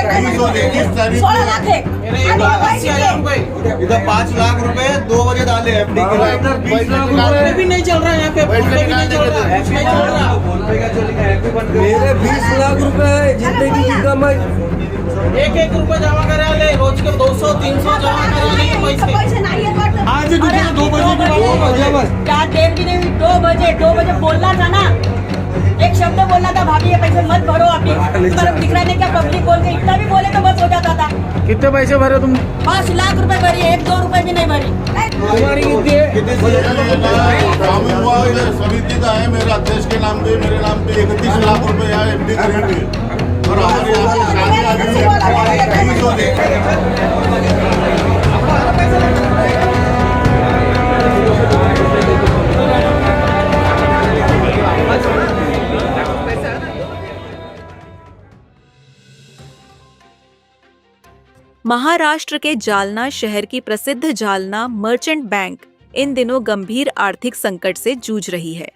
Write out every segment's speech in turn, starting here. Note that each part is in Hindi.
16 लाख है। इधर 5 लाख रुपए 2 बजे डाले एफडी के लिए। इधर 20 लाख रुपए भी नहीं चल रहा है यहाँ पे, बैठ के भी नहीं चल रहा है, कुछ नहीं चल रहा। मेरे 20 लाख रुपए है जिंदगी की कमाई। एक रुपए जमा करा ले, रोज के 200-300 जमा करा ले पैसे। पैसे नहीं है पर आज दुकान 2 बजे की बात है। क्या देर की नहीं, 2 बजे बोलना था ना, एक शब्द बोलना था, भाभी ये पैसे मत भरो अभी। पर दिख रहा नहीं क्या, पब्लिक बोल के इतना भी बोले तो बस हो जाता था। कितने पैसे भरे तुम? 5 लाख रुपए भरी, 1-2 रुपए भी नहीं भरी। तुम्हारी कितनी है? शामिल हुआ समिति का है, मेरे अध्यक्ष के नाम पे, मेरे नाम पे 31 लाख रुपए है एफडी के लिए। और हमारे यहाँ पे शादी आ गई महाराष्ट्र के जालना शहर की प्रसिद्ध जालना मर्चेंट बैंक इन दिनों गंभीर आर्थिक संकट से जूझ रही है।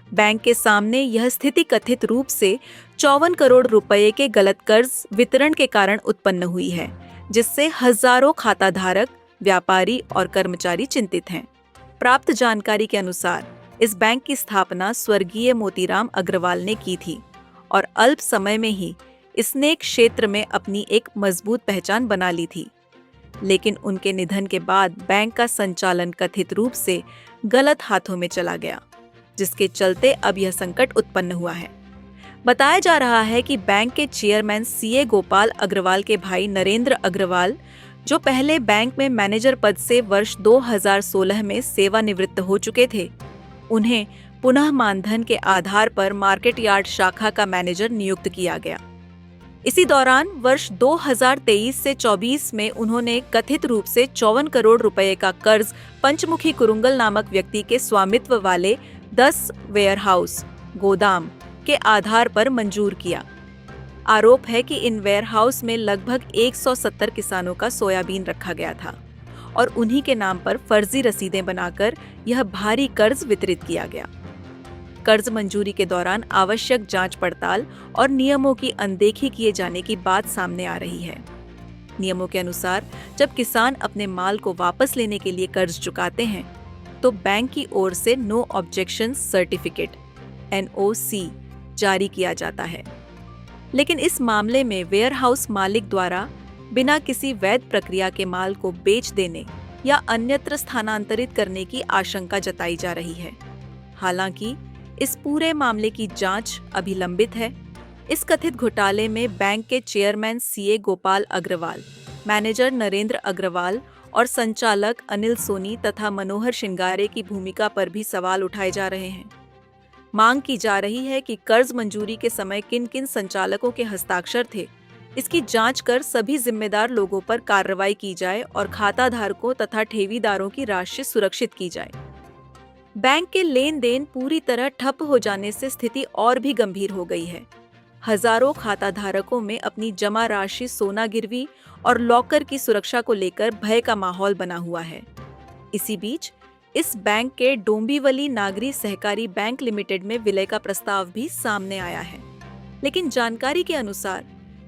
बैंक के सामने यह स्थिति कथित रूप से 54 करोड़ रुपए के गलत कर्ज वितरण के कारण उत्पन्न हुई है, जिससे हजारों खाताधारक, व्यापारी और कर्मचारी चिंतित हैं। प्राप्त जानकारी के अनुसार इस बैंक की स्थापना स्वर्गीय मोतीराम अग्रवाल ने की थी और अल्प समय में ही इसने क्षेत्र में अपनी एक मजबूत पहचान बना ली थी। लेकिन उनके निधन के बाद बैंक का संचालन कथित रूप से गलत हाथों में चला गया, जिसके चलते अब यह संकट उत्पन्न हुआ है। बताया जा रहा है कि बैंक के चेयरमैन सीए गोपाल अग्रवाल के भाई नरेंद्र अग्रवाल, जो पहले बैंक में मैनेजर पद से वर्ष 2016 में सेवानिवृत्त हो चुके थे, उन्हें पुनः मानधन के आधार पर मार्केट यार्ड शाखा का मैनेजर नियुक्त किया गया। इसी दौरान वर्ष 2023 से 24 में उन्होंने कथित रूप से 54 करोड़ रुपए का कर्ज पंचमुखी कुरुंगल नामक व्यक्ति के स्वामित्व वाले 10 वेयरहाउस गोदाम के आधार पर मंजूर किया। आरोप है कि इन वेयरहाउस में लगभग 170 किसानों का सोयाबीन रखा गया था और उन्हीं के नाम पर फर्जी रसीदें बनाकर यह भारी कर्ज वितरित किया गया। कर्ज मंजूरी के दौरान आवश्यक जांच पड़ताल और नियमों की अनदेखी किए जाने की बात सामने आ रही है। नियमों के अनुसार जब किसान अपने माल को वापस लेने के लिए कर्ज चुकाते हैं, तो बैंक की ओर से नो ऑब्जेक्शन सर्टिफिकेट NOC जारी किया जाता है। लेकिन इस मामले में वेयरहाउस मालिक द्वारा बिना किसी वैध प्रक्रिया के माल को बेच देने या अन्यत्र स्थानांतरित करने की आशंका जताई जा रही है। हालांकि इस पूरे मामले की जांच अभी लंबित है। इस कथित घोटाले में बैंक के chairman CA Gopal Agarwal, manager Narendra Agarwal और संचालक अनिल सोनी तथा मनोहर शिंगारे की भूमिका पर भी सवाल उठाए जा रहे हैं। मांग की जा रही है कि कर्ज मंजूरी के समय किन किन संचालकों के हस्ताक्षर थे, इसकी जांच कर सभी जिम्मेदार लोगों पर कार्रवाई की जाए और खाताधारकों तथा ठेवीदारों की राशि सुरक्षित की जाए। बैंक के लेन देन पूरी तरह ठप हो जाने से स्थिति और भी गंभीर हो गई है। हजारों खाताधारकों में अपनी जमा राशि सोना गिरवी और लॉकर की सुरक्षा को लेकर भय का माहौल बना हुआ है। इसी बीच इस बैंक के डोंबिवली नागरी सहकारी बैंक लिमिटेड में विलय का प्रस्ताव भी सामने आया है। लेकिन जानकारी के अनुसार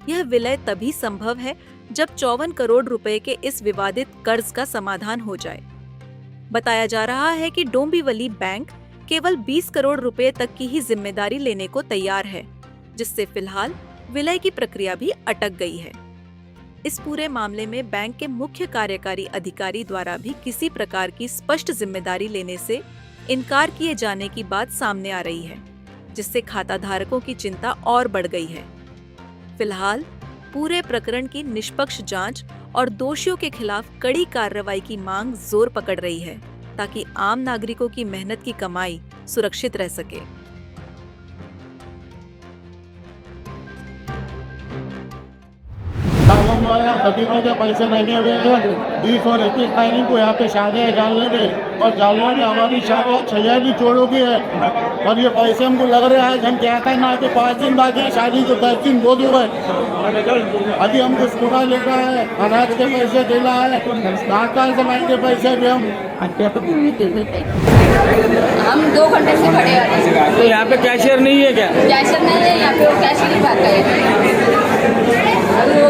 यह विलय तभी संभव है जब 54 करोड़ रुपए के इस विवादित कर्ज का समाधान हो जाए। बताया जा रहा है कि डोंबिवली बैंक केवल 20 करोड़ रुपए तक की ही जिम्मेदारी लेने को तैयार है, जिससे फिलहाल विलय की प्रक्रिया भी अटक गई है। इस पूरे मामले में बैंक के मुख्य कार्यकारी अधिकारी द्वारा भी किसी प्रकार की स्पष्ट जिम्मेदारी लेने से इनकार किए जाने की बात सामने आ रही है, जिससे खाताधारकों की चिंता और बढ़ गई है। फिलहाल पूरे प्रकरण की निष्पक्ष जांच और दोषियों के खिलाफ कड़ी कार्रवाई की मांग जोर पकड़ रही है, ताकि आम नागरिकों की मेहनत की कमाई सुरक्षित रह सके। सभी में जो पैसे नहीं हुए थे 20 और 21 तारीख को यहाँ पे शादी जालने में, और जालने में हमारी शादी 6 की चोड़ों की है। और ये पैसे हमको लग रहा है हम क्या था ना कि 5 दिन बाकी है शादी को, 10 दिन बहुत हो गए। अभी हमको स्कूटा लेना है, अनाज के पैसे देना है, नाकाल समाज के पैसे भी हम 2 घंटे से खड़े हैं। तो यहाँ पे कैशियर नहीं है क्या? कैशियर नहीं है यहाँ पे, वो कैशियर ही बात है। अभी वो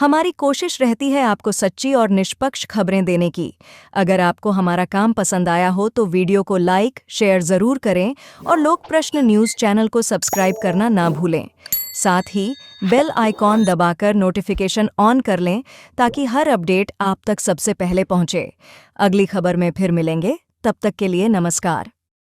हमारी कोशिश रहती है आपको सच्ची और निष्पक्ष खबरें देने की। अगर आपको हमारा काम पसंद आया हो तो वीडियो को लाइक, शेयर ज़रूर करें और लोक प्रश्न न्यूज़ चैनल को सब्सक्राइब करना ना भूलें। साथ ही बेल आइकॉन दबाकर नोटिफिकेशन ऑन कर लें ताकि हर अपडेट आप तक सबसे पहले पहुंचे। अगली खबर में फिर मिलेंगे, तब तक के लिए नमस्कार।